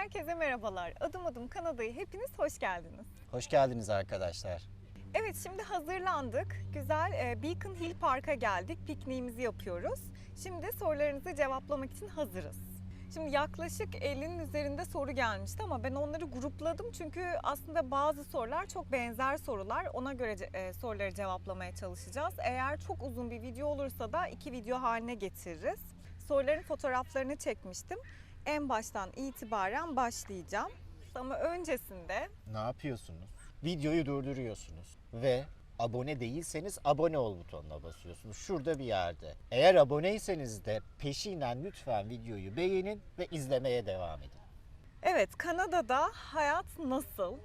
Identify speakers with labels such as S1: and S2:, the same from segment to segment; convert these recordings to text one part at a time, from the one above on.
S1: Herkese merhabalar. Adım adım Kanada'ya hepiniz hoş geldiniz.
S2: Hoş geldiniz arkadaşlar.
S1: Evet, şimdi hazırlandık. Güzel Beacon Hill Park'a geldik. Pikniğimizi yapıyoruz. Şimdi sorularınızı cevaplamak için hazırız. Şimdi yaklaşık 50'nin üzerinde soru gelmişti ama ben onları grupladım. Çünkü aslında bazı sorular çok benzer sorular. Ona göre soruları cevaplamaya çalışacağız. Eğer çok uzun bir video olursa da 2 video haline getiririz. Soruların fotoğraflarını çekmiştim. En baştan itibaren başlayacağım. Ama öncesinde
S2: Ne yapıyorsunuz? Videoyu durduruyorsunuz ve abone değilseniz abone ol butonuna basıyorsunuz. Şurada bir yerde. Eğer aboneyseniz de peşinen lütfen videoyu beğenin ve izlemeye devam edin.
S1: evet, Kanada'da hayat nasıl?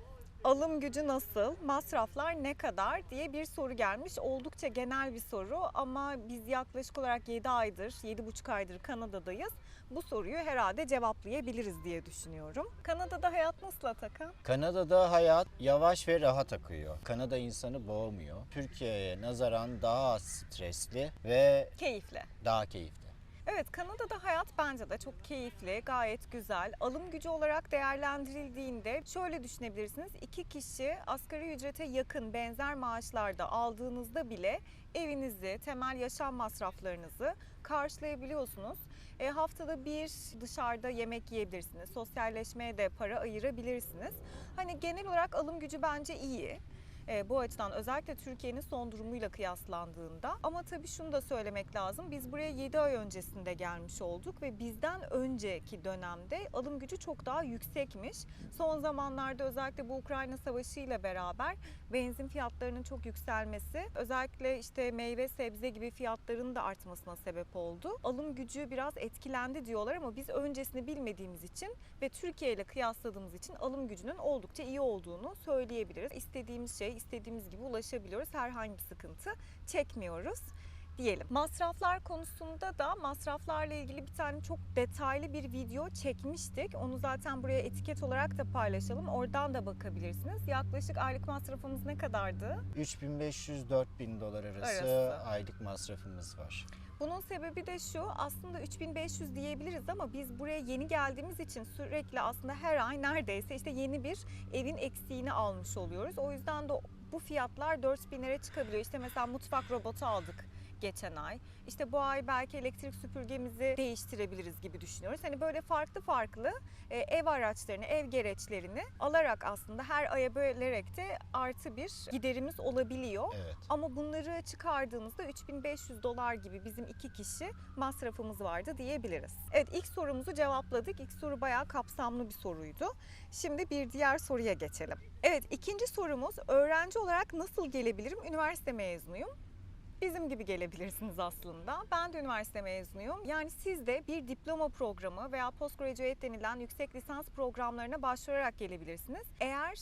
S1: Alım gücü nasıl? Masraflar ne kadar diye bir soru gelmiş. Oldukça genel bir soru ama biz yaklaşık olarak 7 aydır, 7,5 aydır Kanada'dayız. Bu soruyu herhalde cevaplayabiliriz diye düşünüyorum. Kanada'da hayat nasıl Atakan?
S2: Kanada'da hayat yavaş ve rahat akıyor. Kanada insanı boğmuyor. Türkiye'ye nazaran daha az stresli ve
S1: Keyifli.
S2: daha keyifli.
S1: Evet, Kanada'da hayat bence de çok keyifli, gayet güzel. Alım gücü olarak değerlendirildiğinde şöyle düşünebilirsiniz. 2 kişi asgari ücrete yakın benzer maaşlarda aldığınızda bile evinizi, temel yaşam masraflarınızı karşılayabiliyorsunuz. Haftada bir dışarıda yemek yiyebilirsiniz. Sosyalleşmeye de para ayırabilirsiniz. Hani genel olarak alım gücü bence iyi. Bu açıdan özellikle Türkiye'nin son durumuyla kıyaslandığında. Ama tabii şunu da söylemek lazım. Biz buraya 7 ay öncesinde gelmiş olduk ve bizden önceki dönemde alım gücü çok daha yüksekmiş. Son zamanlarda özellikle bu Ukrayna Savaşı ile beraber benzin fiyatlarının çok yükselmesi, özellikle işte meyve sebze gibi fiyatların da artmasına sebep oldu. Alım gücü biraz etkilendi diyorlar ama biz öncesini bilmediğimiz için ve Türkiye ile kıyasladığımız için alım gücünün oldukça iyi olduğunu söyleyebiliriz. İstediğimiz şey istediğimiz gibi ulaşabiliyoruz. Herhangi bir sıkıntı çekmiyoruz diyelim. Masraflar konusunda da masraflarla ilgili bir tane çok detaylı bir video çekmiştik. Onu zaten buraya etiket olarak da paylaşalım. Oradan da bakabilirsiniz. Yaklaşık aylık masrafımız ne kadardı?
S2: 3500-4000 dolar arası aylık masrafımız var.
S1: Bunun sebebi de şu, aslında 3500 diyebiliriz ama biz buraya yeni geldiğimiz için sürekli aslında her ay neredeyse işte yeni bir evin eksiğini almış oluyoruz. O yüzden de bu fiyatlar 4000'lere çıkabiliyor. İşte mesela mutfak robotu aldık geçen ay. İşte bu ay belki elektrik süpürgemizi değiştirebiliriz gibi düşünüyoruz. Hani böyle farklı farklı ev araçlarını, ev gereçlerini alarak aslında her aya bölerek de artı bir giderimiz olabiliyor.
S2: Evet.
S1: Ama bunları çıkardığımızda 3500 dolar gibi bizim 2 kişi masrafımız vardı diyebiliriz. Evet, ilk sorumuzu cevapladık. İlk soru bayağı kapsamlı bir soruydu. Şimdi bir diğer soruya geçelim. Evet, ikinci sorumuz öğrenci olarak nasıl gelebilirim? Üniversite mezunuyum. Bizim gibi gelebilirsiniz aslında. Ben de üniversite mezunuyum. Yani siz de bir diploma programı veya postgraduate denilen yüksek lisans programlarına başvurarak gelebilirsiniz. Eğer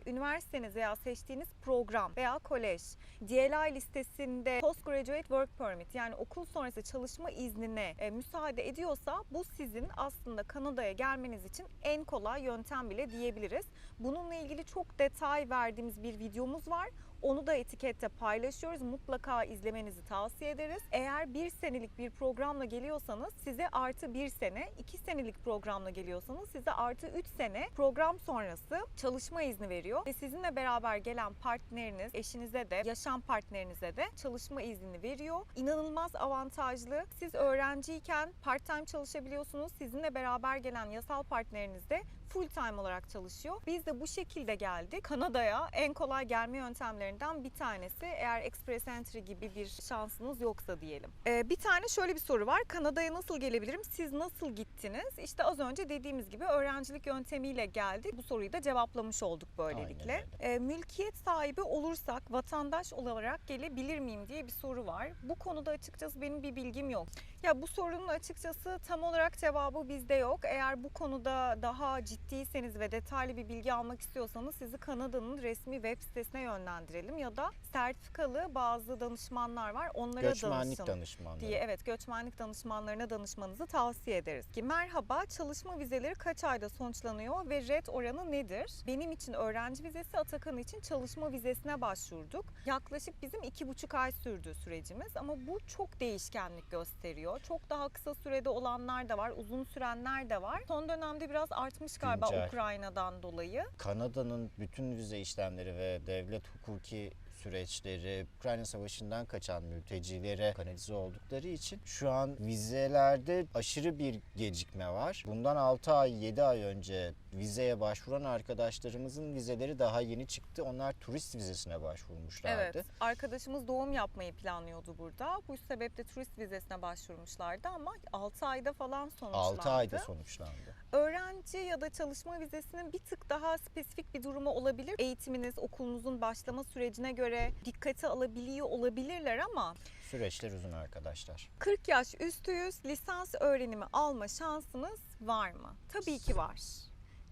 S1: üniversiteniz veya seçtiğiniz program veya kolej DLI listesinde postgraduate work permit yani okul sonrası çalışma iznine müsaade ediyorsa bu sizin aslında Kanada'ya gelmeniz için en kolay yöntem bile diyebiliriz. Bununla ilgili çok detay verdiğimiz bir videomuz var. Onu da etikette paylaşıyoruz. Mutlaka izlemenizi tavsiye ederiz. Eğer 1 senelik bir programla geliyorsanız size artı 1 sene, 2 senelik programla geliyorsanız size artı 3 sene program sonrası çalışma izni veriyor. Ve sizinle beraber gelen partneriniz, eşinize de, yaşam partnerinize de çalışma izni veriyor. İnanılmaz avantajlı. Siz öğrenciyken part-time çalışabiliyorsunuz. Sizinle beraber gelen yasal partneriniz de full-time olarak çalışıyor. Biz de bu şekilde geldik. Kanada'ya en kolay gelme yöntemlerinden bir tanesi. Eğer Express Entry gibi bir şansınız yoksa diyelim. Bir tane şöyle bir soru var. Kanada'ya nasıl gelebilirim? Siz nasıl gittiniz? İşte az önce dediğimiz gibi öğrencilik yöntemiyle geldik. Bu soruyu da cevaplamış olduk böylelikle. Mülkiyet sahibi olursak vatandaş olarak gelebilir miyim diye bir soru var. Bu konuda açıkçası benim bir bilgim yok. Ya bu sorunun açıkçası tam olarak cevabı bizde yok. Eğer bu konuda daha ciddiyseniz ve detaylı bir bilgi almak istiyorsanız sizi Kanada'nın resmi web sitesine yönlendirelim ya da sertifikalı bazı danışmanlar var. Onlara
S2: Göçmenlik
S1: danışın
S2: danışmanları.
S1: diye göçmenlik danışmanlarına danışmanızı tavsiye ederiz. Ki merhaba, çalışma vizeleri kaç ayda sonuçlanıyor ve red oranı nedir? Benim için öğrenci vizesi, Atakan için çalışma vizesine başvurduk. Yaklaşık bizim 2,5 ay sürdü sürecimiz ama bu çok değişkenlik gösteriyor. Çok daha kısa sürede olanlar da var, uzun sürenler de var. Son dönemde biraz artmış galiba galiba
S2: güncel.
S1: Ukrayna'dan dolayı.
S2: Kanada'nın bütün vize işlemleri ve devlet hukuki süreçleri Ukrayna Savaşı'ndan kaçan mültecilere kanalize oldukları için şu an vizelerde aşırı bir gecikme var. Bundan 6 ay 7 ay önce vizeye başvuran arkadaşlarımızın vizeleri daha yeni çıktı. Onlar turist vizesine başvurmuşlardı.
S1: Evet, arkadaşımız doğum yapmayı planlıyordu burada. Bu sebeple turist vizesine başvurmuşlardı ama 6 ayda falan sonuçlandı.
S2: 6 ayda sonuçlandı.
S1: Öğrenci ya da çalışma vizesinin bir tık daha spesifik bir durumu olabilir. Eğitiminiz, okulunuzun başlama sürecine göre dikkate alabiliyor olabilirler ama
S2: Süreçler uzun arkadaşlar.
S1: 40 yaş üstüyüz, lisans öğrenimi alma şansımız var mı? Tabii ki var.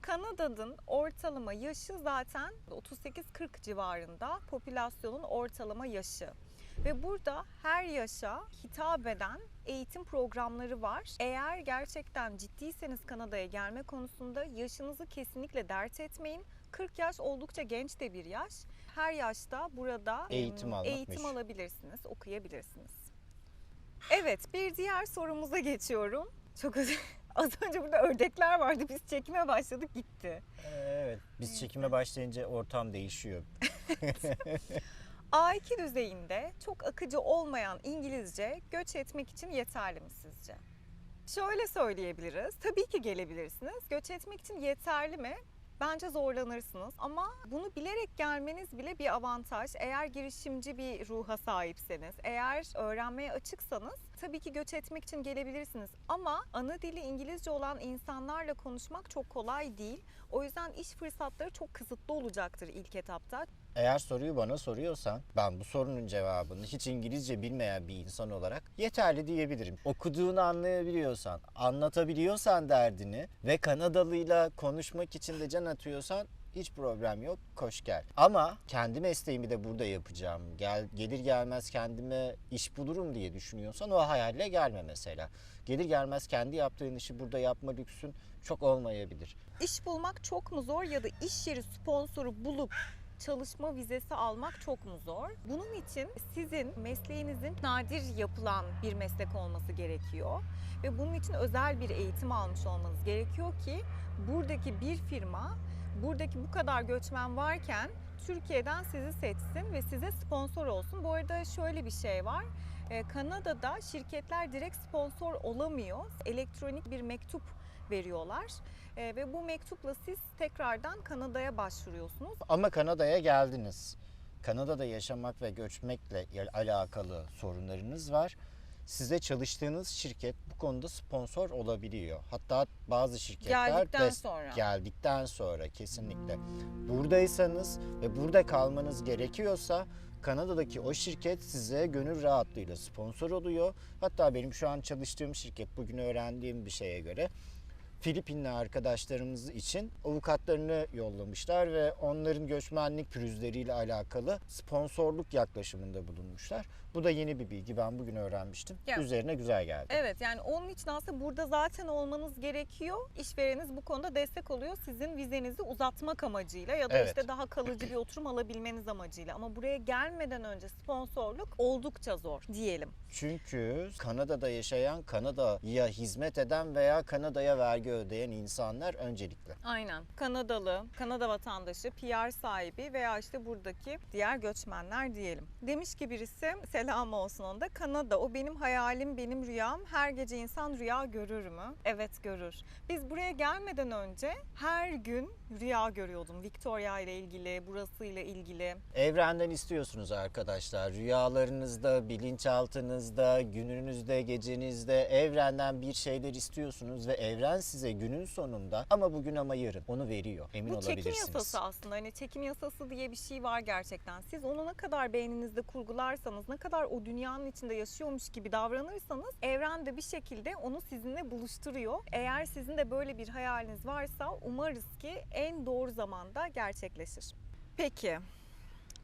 S1: Kanada'nın ortalama yaşı zaten 38-40 civarında popülasyonun ortalama yaşı. Ve burada her yaşa hitap eden eğitim programları var. Eğer gerçekten ciddiyseniz Kanada'ya gelme konusunda yaşınızı kesinlikle dert etmeyin. 40 yaş oldukça genç de bir yaş. Her yaşta burada
S2: Eğitim
S1: alabilirsiniz, okuyabilirsiniz. Evet, bir diğer sorumuza geçiyorum. Çok az önce burada ördekler vardı. Biz çekime başladık, gitti.
S2: Evet, biz çekime başlayınca ortam değişiyor.
S1: A2 düzeyinde çok akıcı olmayan İngilizce göç etmek için yeterli mi sizce? Şöyle söyleyebiliriz. Tabii ki gelebilirsiniz. Göç etmek için yeterli mi? Bence zorlanırsınız ama bunu bilerek gelmeniz bile bir avantaj. Eğer girişimci bir ruha sahipseniz, eğer öğrenmeye açıksanız tabii ki göç etmek için gelebilirsiniz. Ama ana dili İngilizce olan insanlarla konuşmak çok kolay değil. O yüzden iş fırsatları çok kısıtlı olacaktır ilk etapta.
S2: Eğer soruyu bana soruyorsan ben bu sorunun cevabını hiç İngilizce bilmeyen bir insan olarak yeterli diyebilirim. Okuduğunu anlayabiliyorsan, anlatabiliyorsan derdini ve Kanadalıyla konuşmak için de can atıyorsan hiç problem yok, koş gel. Ama kendi mesleğimi de burada yapacağım, gelir gelmez kendime iş bulurum diye düşünüyorsan o hayalle gelme mesela. Gelir gelmez kendi yaptığın işi burada yapma lüksün çok olmayabilir.
S1: İş bulmak çok mu zor ya da iş yeri sponsoru bulup çalışma vizesi almak çok mu zor? Bunun için sizin mesleğinizin nadir yapılan bir meslek olması gerekiyor. Ve bunun için özel bir eğitim almış olmanız gerekiyor ki buradaki bir firma, buradaki bu kadar göçmen varken Türkiye'den sizi seçsin ve size sponsor olsun. Bu arada şöyle bir şey var. Kanada'da şirketler direkt sponsor olamıyor. Elektronik bir mektup veriyorlar ve bu mektupla siz tekrardan Kanada'ya başvuruyorsunuz.
S2: Ama Kanada'ya geldiniz. Kanada'da yaşamak ve göçmekle alakalı sorunlarınız var. Size çalıştığınız şirket bu konuda sponsor olabiliyor. Hatta bazı şirketler geldikten sonra kesinlikle. Buradaysanız ve burada kalmanız gerekiyorsa Kanada'daki o şirket size gönül rahatlığıyla sponsor oluyor. Hatta benim şu an çalıştığım şirket bugün öğrendiğim bir şeye göre Filipinli arkadaşlarımız için avukatlarını yollamışlar ve onların göçmenlik pürüzleriyle alakalı sponsorluk yaklaşımında bulunmuşlar. Bu da yeni bir bilgi. Ben bugün öğrenmiştim.
S1: Yani,
S2: üzerine güzel geldi.
S1: Evet, yani onun için aslında burada zaten olmanız gerekiyor. İşvereniniz bu konuda destek oluyor. Sizin vizenizi uzatmak amacıyla ya da işte daha kalıcı bir oturum alabilmeniz amacıyla. Ama buraya gelmeden önce sponsorluk oldukça zor diyelim.
S2: Çünkü Kanada'da yaşayan, Kanada'ya hizmet eden veya Kanada'ya vergi ödeyen insanlar öncelikle.
S1: Aynen. Kanadalı, Kanada vatandaşı, PR sahibi veya işte buradaki diğer göçmenler diyelim. Demiş ki birisi, selam olsun onda. Kanada, o benim hayalim, benim rüyam. Her gece insan rüya görür mü? Evet, görür. Biz buraya gelmeden önce her gün rüya görüyordum. Victoria ile ilgili, burasıyla ilgili.
S2: Evrenden istiyorsunuz arkadaşlar. Rüyalarınızda, bilinçaltınızda, gününüzde, gecenizde evrenden bir şeyler istiyorsunuz ve evren size günün sonunda ama bugün ama yarın onu veriyor. Emin olabilirsiniz.
S1: Bu çekim yasası aslında. Hani çekim yasası diye bir şey var gerçekten. Siz onu ne kadar beyninizde kurgularsanız, ne kadar o dünyanın içinde yaşıyormuş gibi davranırsanız evren de bir şekilde onu sizinle buluşturuyor. Eğer sizin de böyle bir hayaliniz varsa umarız ki en doğru zamanda gerçekleşir. Peki,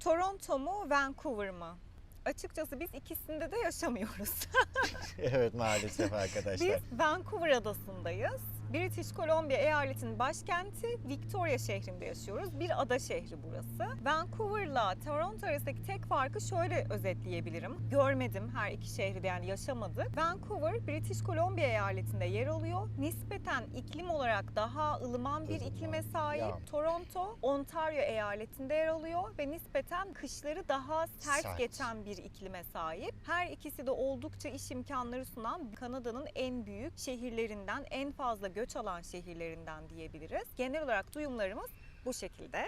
S1: Toronto mu, Vancouver mı? Açıkçası biz ikisinde de yaşamıyoruz.
S2: Evet maalesef arkadaşlar.
S1: Biz Vancouver adasındayız. British Columbia eyaletinin başkenti Victoria şehrinde yaşıyoruz. Bir ada şehri burası. Vancouver'la Toronto arasındaki tek farkı şöyle özetleyebilirim. Görmedim her iki şehri de, yani yaşamadık. Vancouver, British Columbia eyaletinde yer alıyor. Nispeten iklim olarak daha ılıman bir iklime sahip.
S2: Ya.
S1: Toronto, Ontario eyaletinde yer alıyor ve nispeten kışları daha sert geçen bir iklime sahip. Her ikisi de oldukça iş imkanları sunan Kanada'nın en büyük şehirlerinden, en fazla göç alan şehirlerinden diyebiliriz. Genel olarak duyumlarımız bu şekilde.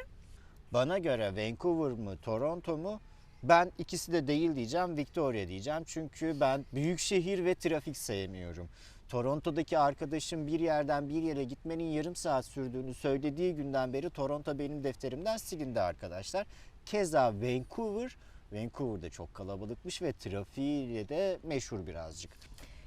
S2: Bana göre Vancouver mı, Toronto mu? Ben ikisi de değil diyeceğim, Victoria diyeceğim. Çünkü ben büyük şehir ve trafik sevmiyorum. Toronto'daki arkadaşım bir yerden bir yere gitmenin yarım saat sürdüğünü söylediği günden beri Toronto benim defterimden silindi arkadaşlar. Keza Vancouver'da çok kalabalıkmış ve trafiğiyle de meşhur birazcık.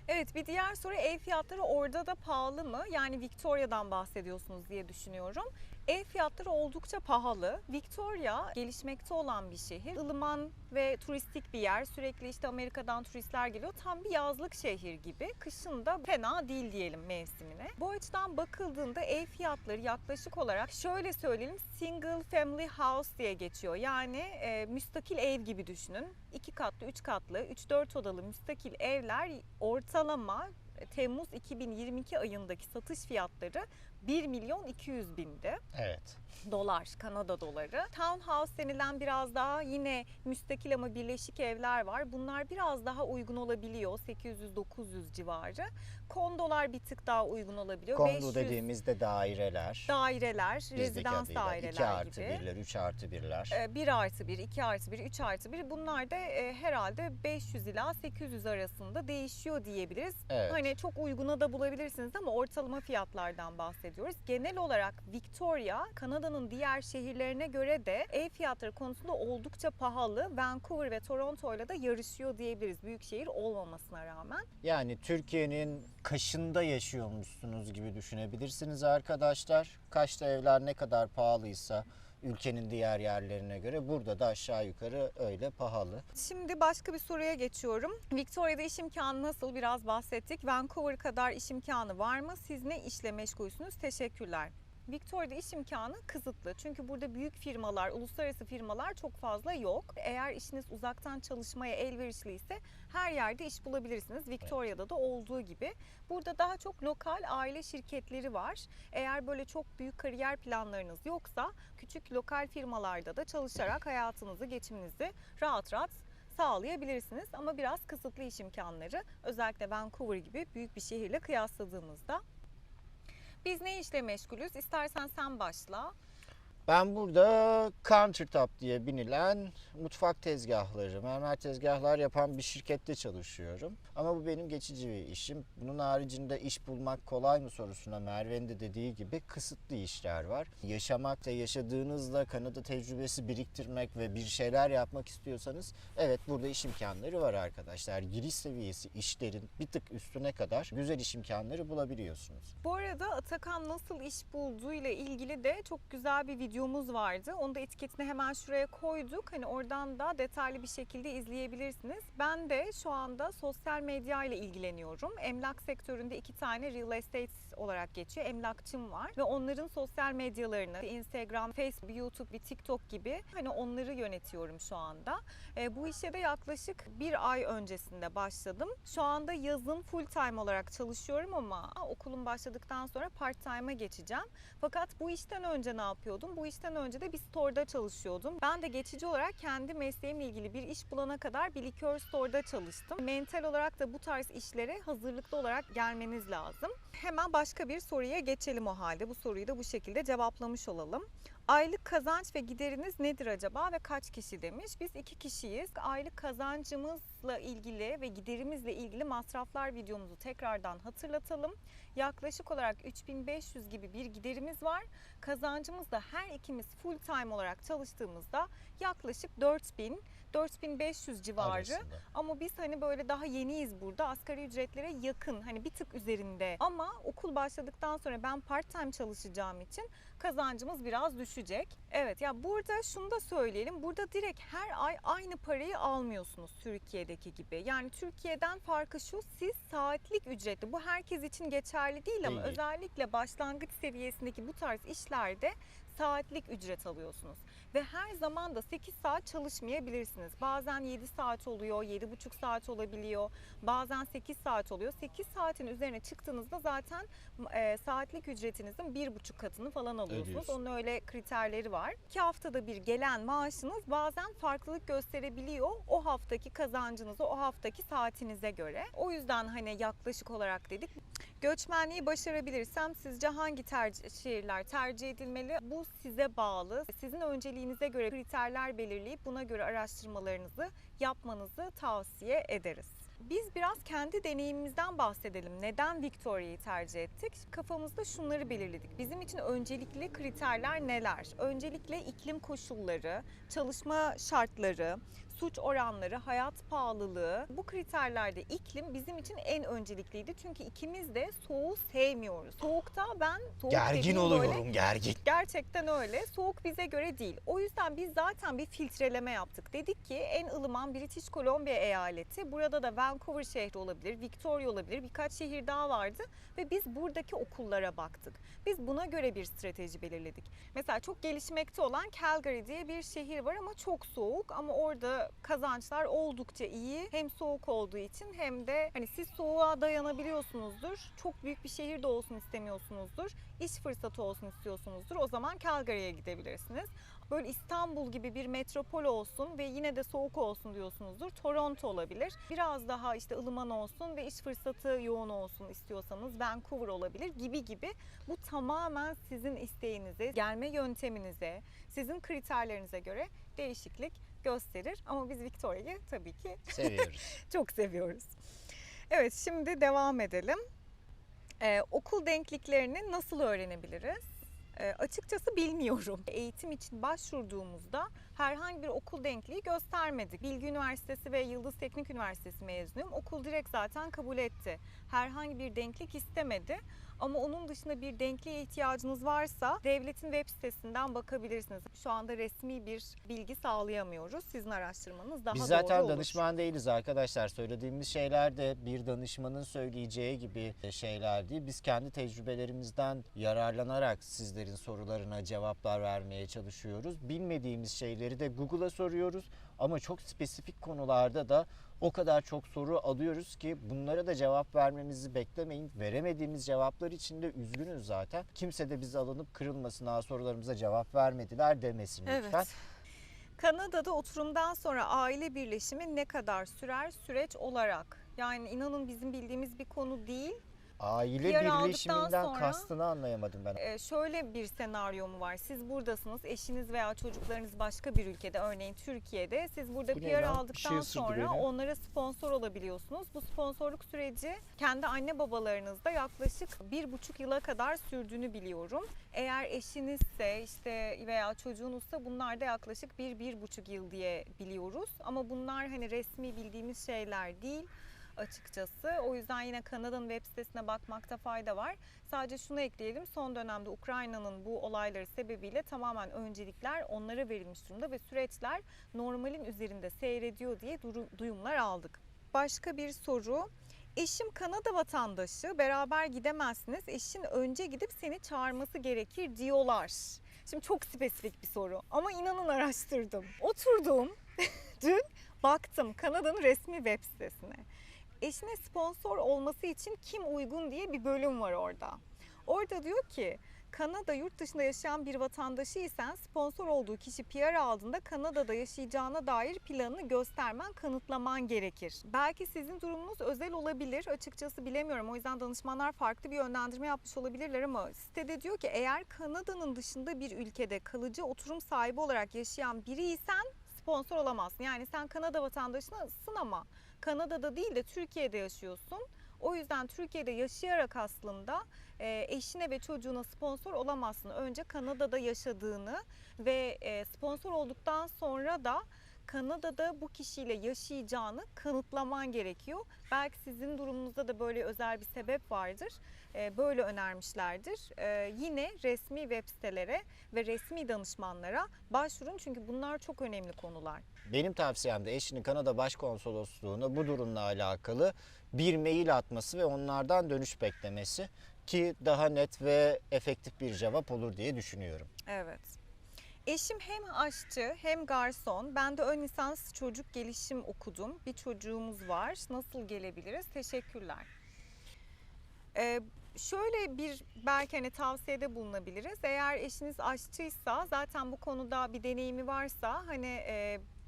S1: Evet, bir diğer soru, ev fiyatları orada da pahalı mı? Yani Victoria'dan bahsediyorsunuz diye düşünüyorum. Ev fiyatları oldukça pahalı. Victoria gelişmekte olan bir şehir. Ilıman ve turistik bir yer. Sürekli işte Amerika'dan turistler geliyor. Tam bir yazlık şehir gibi. Kışın da fena değil diyelim mevsimine. Bu açıdan bakıldığında ev fiyatları yaklaşık olarak şöyle söyleyelim, single family house diye geçiyor. Yani müstakil ev gibi düşünün. 2 katlı, 3 katlı, 3-4 odalı müstakil evler ortalama Temmuz 2022 ayındaki satış fiyatları 1.200.000'di.
S2: Evet.
S1: Dolar, Kanada doları. Townhouse denilen biraz daha yine müstakil ama birleşik evler var. Bunlar biraz daha uygun olabiliyor. 800-900 civarı. Kondolar bir tık daha uygun olabiliyor.
S2: Kondo
S1: 500
S2: dediğimizde daireler.
S1: daireler,
S2: Bizdeki
S1: rezidans
S2: adıyla
S1: daireler
S2: 2 artı
S1: gibi.
S2: 1'ler, 3 artı 1'ler.
S1: 1 artı 1, 2 artı 1, 3 artı 1, bunlar da herhalde 500 ila 800 arasında değişiyor diyebiliriz.
S2: Evet.
S1: Hani çok uyguna da bulabilirsiniz ama ortalama fiyatlardan bahsediyoruz. Genel olarak Victoria, Kanada'nın diğer şehirlerine göre de ev fiyatları konusunda oldukça pahalı. Vancouver ve Toronto ile de yarışıyor diyebiliriz, büyük şehir olmamasına rağmen.
S2: Yani Türkiye'nin Kaş'ında yaşıyormuşsunuz gibi düşünebilirsiniz arkadaşlar. Kaş'ta evler ne kadar pahalıysa ülkenin diğer yerlerine göre burada da aşağı yukarı öyle pahalı.
S1: Şimdi başka bir soruya geçiyorum. Victoria'da iş imkanı nasıl? Biraz bahsettik. Vancouver kadar iş imkanı var mı? Siz ne işle meşgulsünüz? Teşekkürler. Victoria'da iş imkanı kısıtlı. Çünkü burada büyük firmalar, uluslararası firmalar çok fazla yok. Eğer işiniz uzaktan çalışmaya elverişliyse her yerde iş bulabilirsiniz. Victoria'da da olduğu gibi. Burada daha çok lokal aile şirketleri var. Eğer böyle çok büyük kariyer planlarınız yoksa küçük lokal firmalarda da çalışarak hayatınızı, geçiminizi rahat rahat sağlayabilirsiniz. Ama biraz kısıtlı iş imkanları, özellikle Vancouver gibi büyük bir şehirle kıyasladığımızda. Biz ne işle meşgulüz? İstersen sen başla.
S2: Ben burada countertop diye binilen mutfak tezgahları, mermer tezgahlar yapan bir şirkette çalışıyorum. Ama bu benim geçici bir işim. Bunun haricinde iş bulmak kolay mı sorusuna Merve'nin de dediği gibi kısıtlı işler var. Yaşamak ve yaşadığınızda Kanada tecrübesi biriktirmek ve bir şeyler yapmak istiyorsanız evet burada iş imkanları var arkadaşlar. Giriş seviyesi işlerin bir tık üstüne kadar güzel iş imkanları bulabiliyorsunuz.
S1: Bu arada Atakan nasıl iş bulduğu ile ilgili de çok güzel bir videomuz vardı. Onu da etiketini hemen şuraya koyduk. Hani oradan da detaylı bir şekilde izleyebilirsiniz. Ben de şu anda sosyal medya ile ilgileniyorum. Emlak sektöründe 2 tane real estate olarak geçiyor. Emlakçım var ve onların sosyal medyalarını Instagram, Facebook, YouTube ve TikTok gibi hani onları yönetiyorum şu anda. Bu işe de yaklaşık 1 ay öncesinde başladım. Şu anda yazın full time olarak çalışıyorum ama okulum başladıktan sonra part time'a geçeceğim. Fakat bu işten önce ne yapıyordum? Bu işten önce de bir store'da çalışıyordum. Ben de geçici olarak kendi mesleğimle ilgili bir iş bulana kadar bir likör store'da çalıştım. Mental olarak da bu tarz işlere hazırlıklı olarak gelmeniz lazım. Hemen başka bir soruya geçelim o halde. Bu soruyu da bu şekilde cevaplamış olalım. Aylık kazanç ve gideriniz nedir acaba ve kaç kişi demiş. Biz 2 kişiyiz. Aylık kazancımızla ilgili ve giderimizle ilgili masraflar videomuzu tekrardan hatırlatalım. Yaklaşık olarak 3500 gibi bir giderimiz var. Kazancımız da her ikimiz full time olarak çalıştığımızda yaklaşık 4000 4500 civarı.
S2: Arasında.
S1: Ama biz hani böyle daha yeniyiz burada. Asgari ücretlere yakın, hani bir tık üzerinde. Ama okul başladıktan sonra ben part time çalışacağım için kazancımız biraz düşecek. Evet, ya burada şunu da söyleyelim. Burada direkt her ay aynı parayı almıyorsunuz Türkiye'deki gibi. Yani Türkiye'den farkı şu: siz saatlik ücretli. Bu herkes için geçerli değil ama
S2: Değil.
S1: özellikle başlangıç seviyesindeki bu tarz işlerde saatlik ücret alıyorsunuz. Ve her zaman da 8 saat çalışmayabilirsiniz. Bazen 7 saat oluyor, 7,5 saat olabiliyor. Bazen 8 saat oluyor. 8 saatin üzerine çıktığınızda zaten saatlik ücretinizin 1,5 katını falan alıyorsunuz.
S2: Ödüyorsun.
S1: Onun öyle kriterleri var. 2 haftada bir gelen maaşınız bazen farklılık gösterebiliyor. O haftaki kazancınızı, o haftaki saatinize göre. O yüzden hani yaklaşık olarak dedik. Göçmenliği başarabilirsem sizce hangi şehirler tercih edilmeli? Bu size bağlı. Sizin önceliğinize göre kriterler belirleyip buna göre araştırmalarınızı yapmanızı tavsiye ederiz. Biz biraz kendi deneyimimizden bahsedelim. Neden Victoria'yı tercih ettik? Kafamızda şunları belirledik. Bizim için öncelikli kriterler neler? Öncelikle iklim koşulları, çalışma şartları, suç oranları, hayat pahalılığı. Bu kriterlerde iklim bizim için en öncelikliydi. Çünkü ikimiz de soğuğu sevmiyoruz. Soğukta ben soğuk
S2: Gergin
S1: dediğim
S2: oluyorum,
S1: böyle,
S2: gergin.
S1: gerçekten öyle. Soğuk bize göre değil. O yüzden biz zaten bir filtreleme yaptık. Dedik ki en ılıman British Columbia eyaleti. Burada da Vancouver şehri olabilir, Victoria olabilir. Birkaç şehir daha vardı ve biz buradaki okullara baktık. Biz buna göre bir strateji belirledik. Mesela çok gelişmekte olan Calgary diye bir şehir var ama çok soğuk, ama orada kazançlar oldukça iyi. Hem soğuk olduğu için hem de hani siz soğuğa dayanabiliyorsunuzdur. Çok büyük bir şehirde olsun istemiyorsunuzdur. İş fırsatı olsun istiyorsunuzdur. O zaman Calgary'ye gidebilirsiniz. Böyle İstanbul gibi bir metropol olsun ve yine de soğuk olsun diyorsunuzdur. Toronto olabilir. Biraz daha işte ılıman olsun ve iş fırsatı yoğun olsun istiyorsanız Vancouver olabilir gibi. Bu tamamen sizin isteğinize, gelme yönteminize, sizin kriterlerinize göre değişiklik gösterir. Ama biz Victoria'yı tabii ki
S2: Seviyoruz.
S1: çok seviyoruz. Evet, şimdi devam edelim. Okul denkliklerini nasıl öğrenebiliriz? Açıkçası bilmiyorum. Eğitim için başvurduğumuzda herhangi bir okul denkliği göstermedik. Bilgi Üniversitesi ve Yıldız Teknik Üniversitesi mezunuyum. Okul direkt zaten kabul etti. Herhangi bir denklik istemedi. Ama onun dışında bir denkliğe ihtiyacınız varsa devletin web sitesinden bakabilirsiniz. Şu anda resmi bir bilgi sağlayamıyoruz. Sizin araştırmanız daha
S2: Biz
S1: doğru
S2: zaten
S1: olur.
S2: danışman değiliz arkadaşlar. Söylediğimiz şeyler de bir danışmanın söyleyeceği gibi şeyler değil. Biz kendi tecrübelerimizden yararlanarak sizlerin sorularına cevaplar vermeye çalışıyoruz. Bilmediğimiz şeyleri de Google'a soruyoruz. Ama çok spesifik konularda da o kadar çok soru alıyoruz ki bunlara da cevap vermemizi beklemeyin. Veremediğimiz cevaplar için de üzgünüz zaten. Kimse de bizi alınıp kırılmasın, sorularımıza cevap vermediler demesin lütfen.
S1: Evet. Kanada'da oturumdan sonra aile birleşimi ne kadar sürer süreç olarak? Yani inanın bizim bildiğimiz bir konu değil.
S2: Aile
S1: PR aldıktan
S2: birleşiminden
S1: sonra-
S2: kastını anlayamadım ben.
S1: Şöyle bir senaryo mu var? Siz buradasınız, eşiniz veya çocuklarınız başka bir ülkede, örneğin Türkiye'de. Siz burada
S2: Bu ne
S1: PR
S2: lan? Bir
S1: aldıktan
S2: şey ısırdı
S1: sonra
S2: beni.
S1: onlara sponsor olabiliyorsunuz. Bu sponsorluk süreci kendi anne babalarınızda yaklaşık 1,5 yıla kadar sürdüğünü biliyorum. Eğer eşinizse işte veya çocuğunuzsa bunlar da yaklaşık 1-1,5 yıl diye biliyoruz. Ama bunlar hani resmi bildiğimiz şeyler değil açıkçası. O yüzden yine Kanada'nın web sitesine bakmakta fayda var. Sadece şunu ekleyelim. Son dönemde Ukrayna'nın bu olayları sebebiyle tamamen öncelikler onlara verilmiş durumda ve süreçler normalin üzerinde seyrediyor diye duyumlar aldık. Başka bir soru. Eşim Kanada vatandaşı, beraber gidemezsiniz. Eşin önce gidip seni çağırması gerekir diyorlar. Şimdi çok spesifik bir soru ama inanın araştırdım. Oturdum dün, baktım Kanada'nın resmi web sitesine. Eşine sponsor olması için kim uygun diye bir bölüm var orada. Orada diyor ki Kanada yurt dışında yaşayan bir vatandaşıysan sponsor olduğu kişi PR aldığında Kanada'da yaşayacağına dair planını göstermen, kanıtlaman gerekir. Belki sizin durumunuz özel olabilir. Açıkçası bilemiyorum. O yüzden danışmanlar farklı bir yönlendirme yapmış olabilirler ama sitede diyor ki eğer Kanada'nın dışında bir ülkede kalıcı oturum sahibi olarak yaşayan biriysen sponsor olamazsın. Yani sen Kanada vatandaşısın ama Kanada'da değil de Türkiye'de yaşıyorsun. O yüzden Türkiye'de yaşayarak aslında eşine ve çocuğuna sponsor olamazsın. Önce Kanada'da yaşadığını ve sponsor olduktan sonra da Kanada'da bu kişiyle yaşayacağını kanıtlaman gerekiyor. Belki sizin durumunuzda da böyle özel bir sebep vardır. Böyle önermişlerdir. Yine resmi web sitelere ve resmi danışmanlara başvurun çünkü bunlar çok önemli konular.
S2: Benim tavsiyem de eşinin Kanada Başkonsolosluğu'na bu durumla alakalı bir mail atması ve onlardan dönüş beklemesi ki daha net ve efektif bir cevap olur diye düşünüyorum.
S1: Evet. Eşim hem aşçı hem garson. Ben de ön lisans çocuk gelişim okudum. Bir çocuğumuz var. Nasıl gelebiliriz? Teşekkürler. Şöyle bir belki hani tavsiyede bulunabiliriz. Eğer eşiniz aşçıysa zaten bu konuda bir deneyimi varsa hani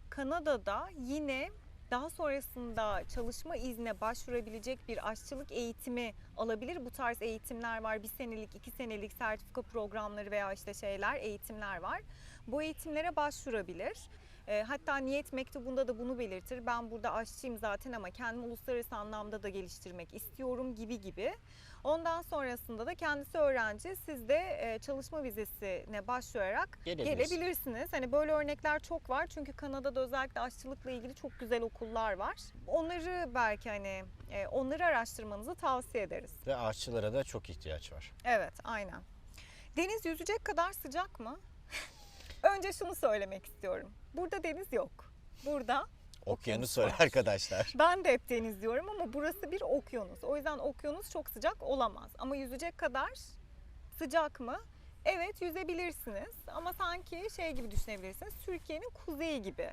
S1: Kanada'da yine daha sonrasında çalışma iznine başvurabilecek bir aşçılık eğitimi alabilir. Bu tarz eğitimler var. 1 senelik, 2 senelik sertifika programları veya işte eğitimler var. Bu eğitimlere başvurabilir. Hatta niyet mektubunda da bunu belirtir. Ben burada aşçıyım zaten ama kendimi uluslararası anlamda da geliştirmek istiyorum gibi. Ondan sonrasında da kendisi öğrenci, siz de çalışma vizesine başvurarak gelebilirsiniz. Hani böyle örnekler çok var çünkü Kanada'da özellikle aşçılıkla ilgili çok güzel okullar var. Onları belki hani onları araştırmanızı tavsiye ederiz.
S2: Ve aşçılara da çok ihtiyaç var.
S1: Evet, aynen. Deniz yüzecek kadar sıcak mı? Önce şunu söylemek istiyorum. Burada deniz yok. Burada
S2: Okyanus
S1: var.
S2: var arkadaşlar.
S1: Ben de hep deniz diyorum ama burası bir okyanus. O yüzden okyanus çok sıcak olamaz. Ama yüzecek kadar sıcak mı? Evet, yüzebilirsiniz. Ama sanki gibi düşünebilirsiniz. Türkiye'nin kuzeyi gibi.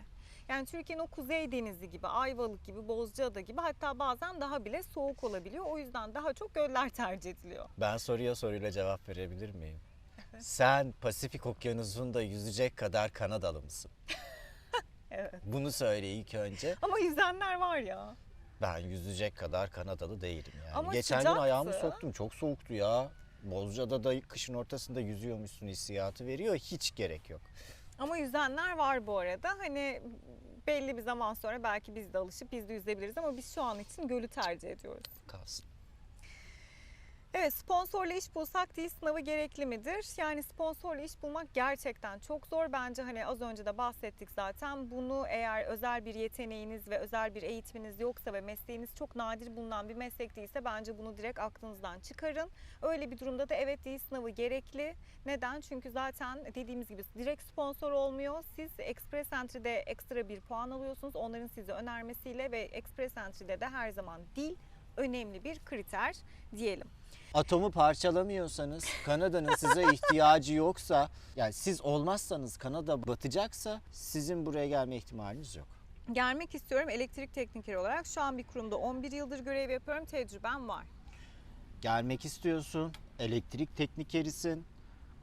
S1: Yani Türkiye'nin o kuzey denizi gibi, Ayvalık gibi, Bozcaada gibi, hatta bazen daha bile soğuk olabiliyor. O yüzden daha çok göller tercih ediliyor.
S2: Ben soruyla cevap verebilir miyim? Sen Pasifik Okyanusu'nda yüzecek kadar Kanadalı mısın?
S1: Evet.
S2: Bunu söyle ilk önce.
S1: Ama yüzenler var ya.
S2: Ben yüzecek kadar Kanadalı değilim yani.
S1: Ama
S2: Geçen gün
S1: sıcaktı.
S2: ayağımı soktum. Çok soğuktu ya. Bozcaada da kışın ortasında yüzüyormuşsun hissiyatı veriyor. Hiç gerek yok.
S1: Ama yüzenler var bu arada. Hani belli bir zaman sonra belki biz de alışıp biz de yüzebiliriz ama biz şu an için gölü tercih ediyoruz.
S2: Kalsın.
S1: Evet, sponsorla iş bulsak dil sınavı gerekli midir? Yani sponsorla iş bulmak gerçekten çok zor. Bence hani az önce de bahsettik zaten. Bunu eğer özel bir yeteneğiniz ve özel bir eğitiminiz yoksa ve mesleğiniz çok nadir bulunan bir meslek değilse bence bunu direkt aklınızdan çıkarın. Öyle bir durumda da evet dil sınavı gerekli. Neden? Çünkü zaten dediğimiz gibi direkt sponsor olmuyor. Siz Express Entry'de ekstra bir puan alıyorsunuz. Onların sizi önermesiyle ve Express Entry'de de her zaman dil önemli bir kriter diyelim.
S2: Atomu parçalamıyorsanız, Kanada'nın size ihtiyacı yoksa, yani siz olmazsanız Kanada batacaksa sizin buraya gelme ihtimaliniz yok.
S1: Gelmek istiyorum elektrik teknikeri olarak. Şu an bir kurumda 11 yıldır görev yapıyorum. Tecrübem var.
S2: Gelmek istiyorsun, elektrik teknikerisin,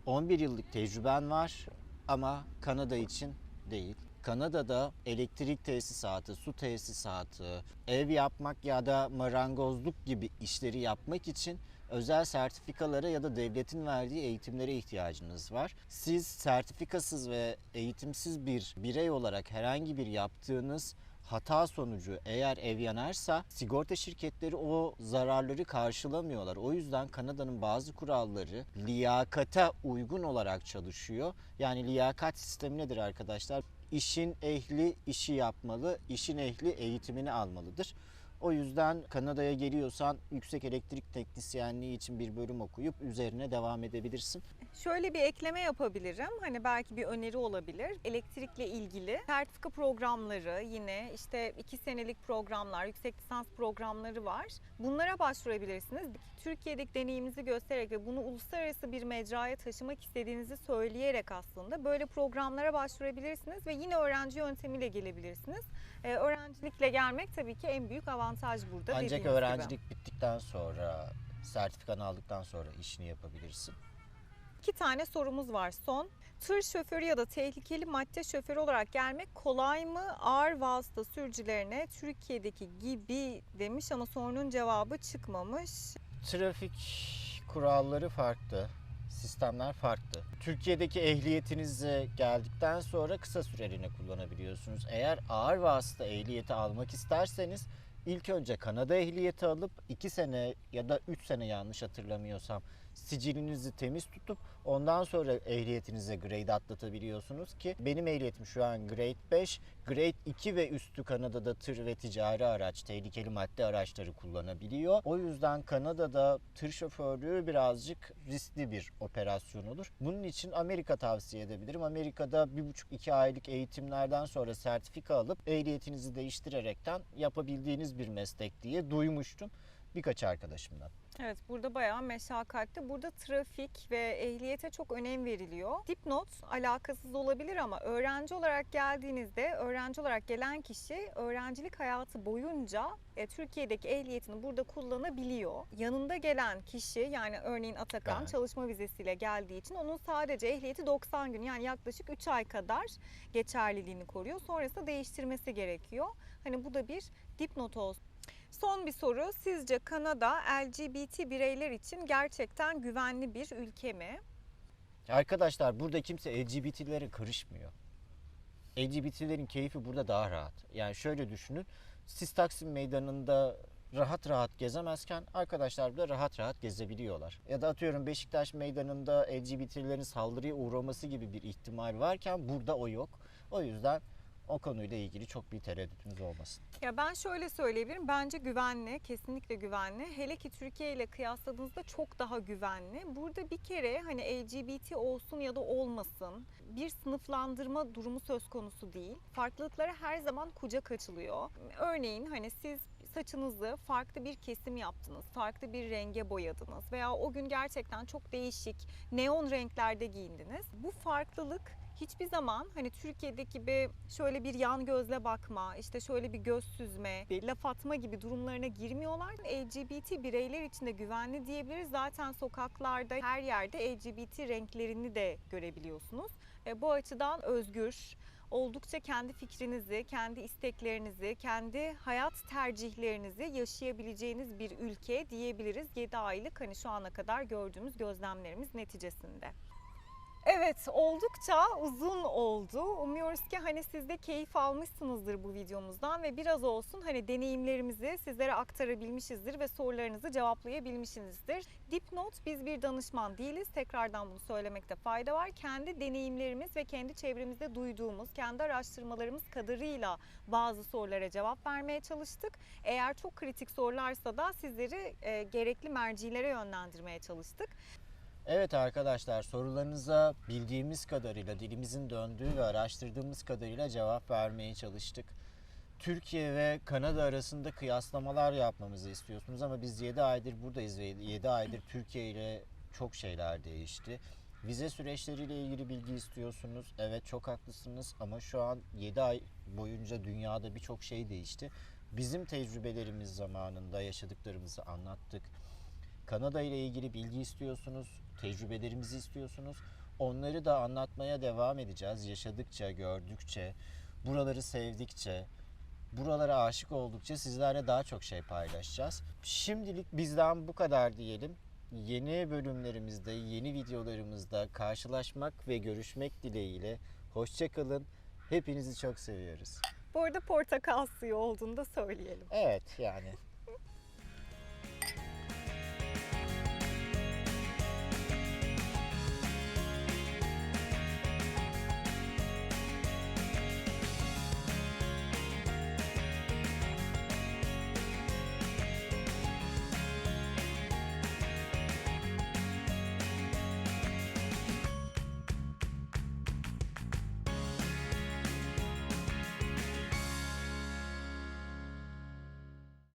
S2: 11 yıllık tecrüben var ama Kanada için değil. Kanada'da elektrik tesisatı, su tesisatı, ev yapmak ya da marangozluk gibi işleri yapmak için özel sertifikalara ya da devletin verdiği eğitimlere ihtiyacınız var. Siz sertifikasız ve eğitimsiz bir birey olarak herhangi bir yaptığınız hata sonucu eğer ev yanarsa sigorta şirketleri o zararları karşılamıyorlar. O yüzden Kanada'nın bazı kuralları liyakata uygun olarak çalışıyor. Yani liyakat sistemi nedir arkadaşlar? İşin ehli işi yapmalı, işin ehli eğitimini almalıdır. O yüzden Kanada'ya geliyorsan yüksek elektrik teknisyenliği için bir bölüm okuyup üzerine devam edebilirsin.
S1: Şöyle bir ekleme yapabilirim. Hani belki bir öneri olabilir. Elektrikle ilgili sertifika programları, yine işte 2 senelik programlar, yüksek lisans programları var. Bunlara başvurabilirsiniz. Türkiye'deki deneyiminizi göstererek ve bunu uluslararası bir mecraya taşımak istediğinizi söyleyerek aslında böyle programlara başvurabilirsiniz ve yine öğrenci yöntemiyle gelebilirsiniz. Öğrencilikle gelmek tabii ki en büyük avantaj burada.
S2: Ancak öğrencilik bittikten sonra, sertifikanı aldıktan sonra işini yapabilirsin.
S1: 2 tane sorumuz var son. Tır şoförü ya da tehlikeli madde şoförü olarak gelmek kolay mı? Ağır vasıta sürücülerine Türkiye'deki gibi demiş ama sorunun cevabı çıkmamış.
S2: Trafik kuralları farklı, sistemler farklı. Türkiye'deki ehliyetinize geldikten sonra kısa süreliğine kullanabiliyorsunuz. Eğer ağır vasıta ehliyeti almak isterseniz ilk önce Kanada ehliyeti alıp 2 sene ya da 3 sene yanlış hatırlamıyorsam sicilinizi temiz tutup ondan sonra ehliyetinize grade atlatabiliyorsunuz ki benim ehliyetim şu an grade 5. Grade 2 ve üstü Kanada'da tır ve ticari araç, tehlikeli madde araçları kullanabiliyor. O yüzden Kanada'da tır şoförlüğü birazcık riskli bir operasyon olur. Bunun için Amerika tavsiye edebilirim. Amerika'da 1,5-2 aylık eğitimlerden sonra sertifika alıp ehliyetinizi değiştirerekten yapabildiğiniz bir meslek diye duymuştum birkaç arkadaşımdan.
S1: Evet, burada bayağı meşakkatli. Burada trafik ve ehliyete çok önem veriliyor. Dipnot alakasız olabilir ama öğrenci olarak geldiğinizde, öğrenci olarak gelen kişi öğrencilik hayatı boyunca Türkiye'deki ehliyetini burada kullanabiliyor. Yanında gelen kişi, yani örneğin Atakan
S2: Evet.
S1: çalışma vizesiyle geldiği için onun sadece ehliyeti 90 gün, yani yaklaşık 3 ay kadar geçerliliğini koruyor. Sonrasında değiştirmesi gerekiyor. Hani bu da bir dipnot olsun. Son bir soru. Sizce Kanada LGBT bireyler için gerçekten güvenli bir ülke mi?
S2: Arkadaşlar burada kimse LGBT'lere karışmıyor. LGBT'lerin keyfi burada daha rahat. Yani şöyle düşünün. Siz Taksim Meydanı'nda rahat rahat gezemezken arkadaşlar da rahat rahat gezebiliyorlar. Ya da atıyorum Beşiktaş Meydanı'nda LGBT'lerin saldırıya uğraması gibi bir ihtimal varken burada o yok. O yüzden o konuyla ilgili çok bir tereddütünüz olmasın.
S1: Ya ben şöyle söyleyebilirim. Bence güvenli, kesinlikle güvenli. Hele ki Türkiye ile kıyasladığınızda çok daha güvenli. Burada bir kere hani LGBT olsun ya da olmasın, bir sınıflandırma durumu söz konusu değil. Farklılıklara her zaman kucak açılıyor. Örneğin hani siz saçınızı farklı bir kesim yaptınız, farklı bir renge boyadınız veya o gün gerçekten çok değişik neon renklerde giyindiniz. Bu farklılık hiçbir zaman hani Türkiye'deki gibi şöyle bir yan gözle bakma, işte şöyle bir göz süzme, bir laf atma gibi durumlarına girmiyorlar. LGBT bireyler için de güvenli diyebiliriz. Zaten sokaklarda her yerde LGBT renklerini de görebiliyorsunuz. Bu açıdan özgür, oldukça kendi fikrinizi, kendi isteklerinizi, kendi hayat tercihlerinizi yaşayabileceğiniz bir ülke diyebiliriz. 7 aylık hani şu ana kadar gördüğümüz gözlemlerimiz neticesinde. Evet, oldukça uzun oldu. Umuyoruz ki hani siz de keyif almışsınızdır bu videomuzdan ve biraz olsun hani deneyimlerimizi sizlere aktarabilmişizdir ve sorularınızı cevaplayabilmişizdir. Dipnot, biz bir danışman değiliz. Tekrardan bunu söylemekte fayda var. Kendi deneyimlerimiz ve kendi çevremizde duyduğumuz, kendi araştırmalarımız kadarıyla bazı sorulara cevap vermeye çalıştık. Eğer çok kritik sorularsa da sizleri gerekli mercilere yönlendirmeye çalıştık.
S2: Evet arkadaşlar, sorularınıza bildiğimiz kadarıyla, dilimizin döndüğü ve araştırdığımız kadarıyla cevap vermeye çalıştık. Türkiye ve Kanada arasında kıyaslamalar yapmamızı istiyorsunuz ama biz 7 aydır buradayız ve 7 aydır Türkiye ile çok şeyler değişti. Vize süreçleriyle ilgili bilgi istiyorsunuz. Evet, çok haklısınız ama şu an 7 ay boyunca dünyada birçok şey değişti. Bizim tecrübelerimiz zamanında yaşadıklarımızı anlattık. Kanada ile ilgili bilgi istiyorsunuz, tecrübelerimizi istiyorsunuz. Onları da anlatmaya devam edeceğiz. Yaşadıkça, gördükçe, buraları sevdikçe, buralara aşık oldukça sizlerle daha çok şey paylaşacağız. Şimdilik bizden bu kadar diyelim. Yeni bölümlerimizde, yeni videolarımızda karşılaşmak ve görüşmek dileğiyle. Hoşça kalın. Hepinizi çok seviyoruz.
S1: Bu arada portakal suyu olduğunu da söyleyelim.
S2: Evet, yani